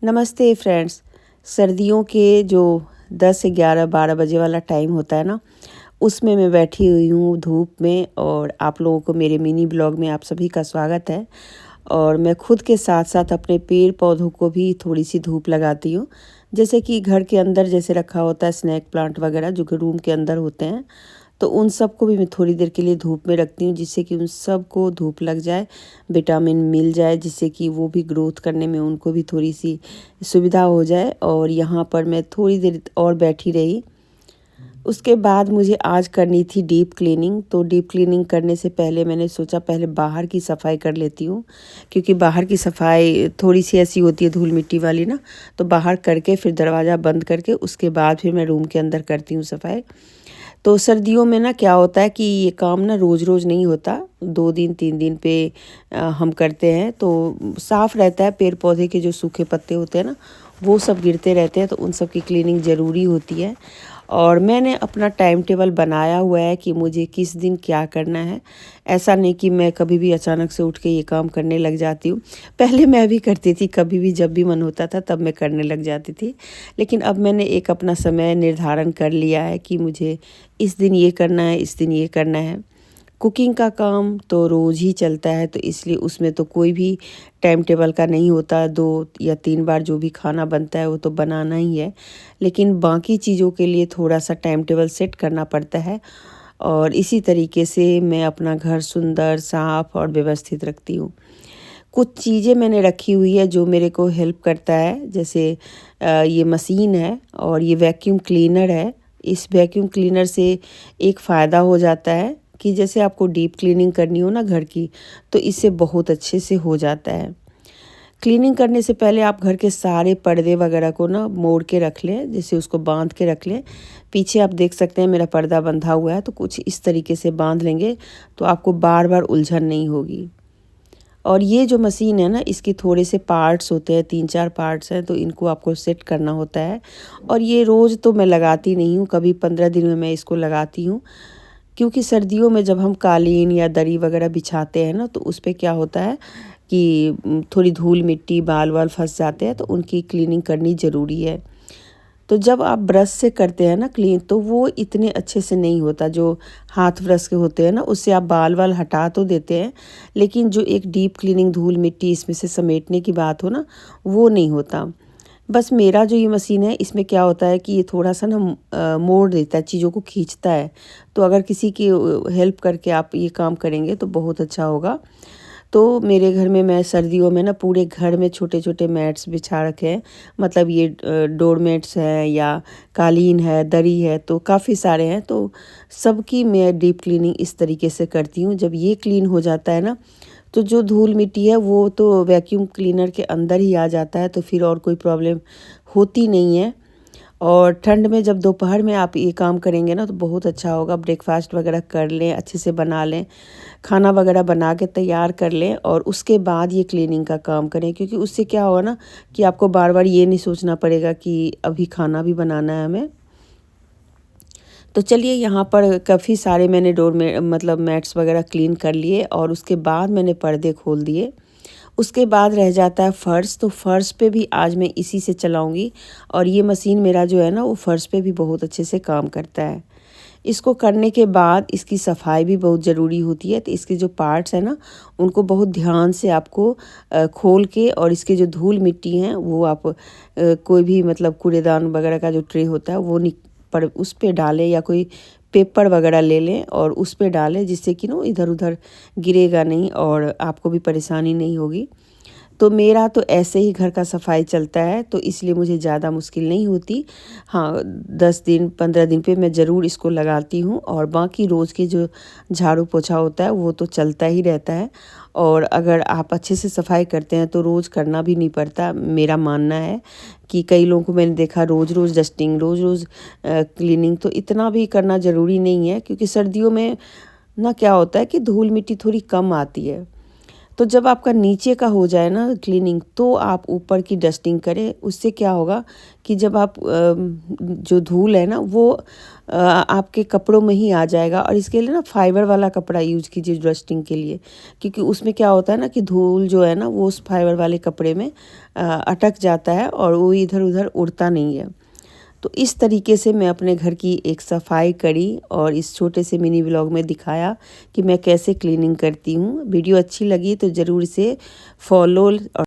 नमस्ते फ्रेंड्स। सर्दियों के जो 10 से 11 12 बजे वाला टाइम होता है ना, उसमें मैं बैठी हुई हूँ धूप में और आप लोगों को मेरे मिनी ब्लॉग में आप सभी का स्वागत है। और मैं खुद के साथ साथ अपने पेड़ पौधों को भी थोड़ी सी धूप लगाती हूँ। जैसे कि घर के अंदर जैसे रखा होता है स्नैक प्लांट वगैरह जो कि रूम के अंदर होते हैं, तो उन सब को भी मैं थोड़ी देर के लिए धूप में रखती हूँ, जिससे कि उन सब को धूप लग जाए, विटामिन मिल जाए, जिससे कि वो भी ग्रोथ करने में उनको भी थोड़ी सी सुविधा हो जाए। और यहाँ पर मैं थोड़ी देर और बैठी रही। उसके बाद मुझे आज करनी थी डीप क्लीनिंग। तो डीप क्लीनिंग करने से पहले मैंने सोचा पहले बाहर की सफाई कर लेती हूँ, क्योंकि बाहर की सफाई थोड़ी सी ऐसी होती है धूल मिट्टी वाली ना। तो बाहर करके फिर दरवाज़ा बंद करके उसके बाद फिर मैं रूम के अंदर करती हूँ सफाई। तो सर्दियों में ना क्या होता है कि ये काम ना रोज़ रोज़ नहीं होता, 2 दिन 3 दिन पे हम करते हैं तो साफ़ रहता है। पेड़ पौधे के जो सूखे पत्ते होते हैं ना, वो सब गिरते रहते हैं, तो उन सब की क्लीनिंग ज़रूरी होती है। और मैंने अपना टाइम टेबल बनाया हुआ है कि मुझे किस दिन क्या करना है। ऐसा नहीं कि मैं कभी भी अचानक से उठ के ये काम करने लग जाती हूँ। पहले मैं भी करती थी, कभी भी जब भी मन होता था तब मैं करने लग जाती थी। लेकिन अब मैंने एक अपना समय निर्धारण कर लिया है कि मुझे इस दिन ये करना है, इस दिन ये करना है। कुकिंग का काम तो रोज़ ही चलता है, तो इसलिए उसमें तो कोई भी टाइम टेबल का नहीं होता। 2 या 3 बार जो भी खाना बनता है वो तो बनाना ही है। लेकिन बाकी चीज़ों के लिए थोड़ा-सा टाइम टेबल सेट करना पड़ता है। और इसी तरीके से मैं अपना घर सुंदर, साफ़ और व्यवस्थित रखती हूँ। कुछ चीज़ें मैंने रखी हुई है जो मेरे को हेल्प करता है, जैसे ये मशीन है और ये वैक्यूम क्लीनर है। इस वैक्यूम क्लीनर से एक फ़ायदा हो जाता है कि जैसे आपको डीप क्लीनिंग करनी हो ना घर की, तो इससे बहुत अच्छे से हो जाता है। क्लीनिंग करने से पहले आप घर के सारे पर्दे वगैरह को ना मोड़ के रख लें, जैसे उसको बांध के रख लें। पीछे आप देख सकते हैं मेरा पर्दा बंधा हुआ है, तो कुछ इस तरीके से बांध लेंगे तो आपको बार बार उलझन नहीं होगी। और ये जो मशीन है ना, इसके थोड़े से पार्ट्स होते हैं, 3-4 पार्ट्स हैं, तो इनको आपको सेट करना होता है। और ये रोज़ तो मैं लगाती नहीं हूँ, कभी 15 दिन में मैं इसको लगाती हूँ। क्योंकि सर्दियों में जब हम कालीन या दरी वगैरह बिछाते हैं ना, तो उस पे क्या होता है कि थोड़ी धूल मिट्टी बाल वाल फंस जाते हैं, तो उनकी क्लीनिंग करनी ज़रूरी है। तो जब आप ब्रश से करते हैं ना क्लीन, तो वो इतने अच्छे से नहीं होता। जो हाथ ब्रश के होते हैं ना, उससे आप बाल वाल हटा तो देते हैं, लेकिन जो एक डीप क्लीनिंग धूल मिट्टी इसमें से समेटने की बात हो ना, वो नहीं होता। बस मेरा जो ये मशीन है, इसमें क्या होता है कि ये थोड़ा-सा ना मोड़ देता है, चीज़ों को खींचता है। तो अगर किसी की हेल्प करके आप ये काम करेंगे तो बहुत अच्छा होगा। तो मेरे घर में मैं सर्दियों में ना पूरे घर में छोटे-छोटे मैट्स बिछा रखे हैं। मतलब ये डोर मैट्स हैं या कालीन है, दरी है, तो काफ़ी सारे हैं। तो सबकी मैं डीप क्लीनिंग इस तरीके से करती हूँ। जब ये क्लीन हो जाता है ना, तो जो धूल मिट्टी है वो तो वैक्यूम क्लीनर के अंदर ही आ जाता है, तो फिर और कोई प्रॉब्लम होती नहीं है। और ठंड में जब दोपहर में आप ये काम करेंगे ना, तो बहुत अच्छा होगा। ब्रेकफास्ट वगैरह कर लें, अच्छे से बना लें, खाना वगैरह बना के तैयार कर लें और उसके बाद ये क्लीनिंग का काम करें। क्योंकि उससे क्या होगा ना कि आपको बार बार ये नहीं सोचना पड़ेगा कि अभी खाना भी बनाना है हमें। तो चलिए, यहाँ पर काफ़ी सारे मैंने डोर में मतलब मैट्स वगैरह क्लीन कर लिए और उसके बाद मैंने पर्दे खोल दिए। उसके बाद रह जाता है फ़र्श। तो फ़र्श पे भी आज मैं इसी से चलाऊँगी। और ये मशीन मेरा जो है ना, वो फ़र्श पे भी बहुत अच्छे से काम करता है। इसको करने के बाद इसकी सफाई भी बहुत ज़रूरी होती है। तो इसके जो पार्ट्स हैं ना, उनको बहुत ध्यान से आपको खोल के, और इसके जो धूल मिट्टी हैं वो आप कोई भी मतलब कूड़ेदान वगैरह का जो ट्रे होता है वो पर उस पे डालें, या कोई पेपर वगैरह ले लें और उस पे डालें, जिससे कि ना इधर उधर गिरेगा नहीं और आपको भी परेशानी नहीं होगी। तो मेरा तो ऐसे ही घर का सफाई चलता है, तो इसलिए मुझे ज़्यादा मुश्किल नहीं होती। हाँ, 10 दिन 15 दिन पे मैं ज़रूर इसको लगाती हूँ। और बाकी रोज़ के जो झाड़ू पोछा होता है वो तो चलता ही रहता है। और अगर आप अच्छे से सफाई करते हैं तो रोज़ करना भी नहीं पड़ता। मेरा मानना है कि कई लोगों को मैंने देखा रोज़-रोज़ डस्टिंग, रोज़-रोज़ क्लीनिंग, तो इतना भी करना ज़रूरी नहीं है। क्योंकि सर्दियों में ना क्या होता है कि धूल मिट्टी थोड़ी कम आती है। तो जब आपका नीचे का हो जाए ना क्लीनिंग, तो आप ऊपर की डस्टिंग करें। उससे क्या होगा कि जब आप जो धूल है ना वो आपके कपड़ों में ही आ जाएगा। और इसके लिए ना फाइबर वाला कपड़ा यूज कीजिए डस्टिंग के लिए, क्योंकि उसमें क्या होता है ना कि धूल जो है ना वो उस फाइबर वाले कपड़े में अटक जाता है और वो इधर उधर उड़ता नहीं है। तो इस तरीके से मैं अपने घर की एक सफाई करी और इस छोटे से मिनी व्लॉग में दिखाया कि मैं कैसे क्लीनिंग करती हूँ। वीडियो अच्छी लगी तो ज़रूर इसे फॉलो और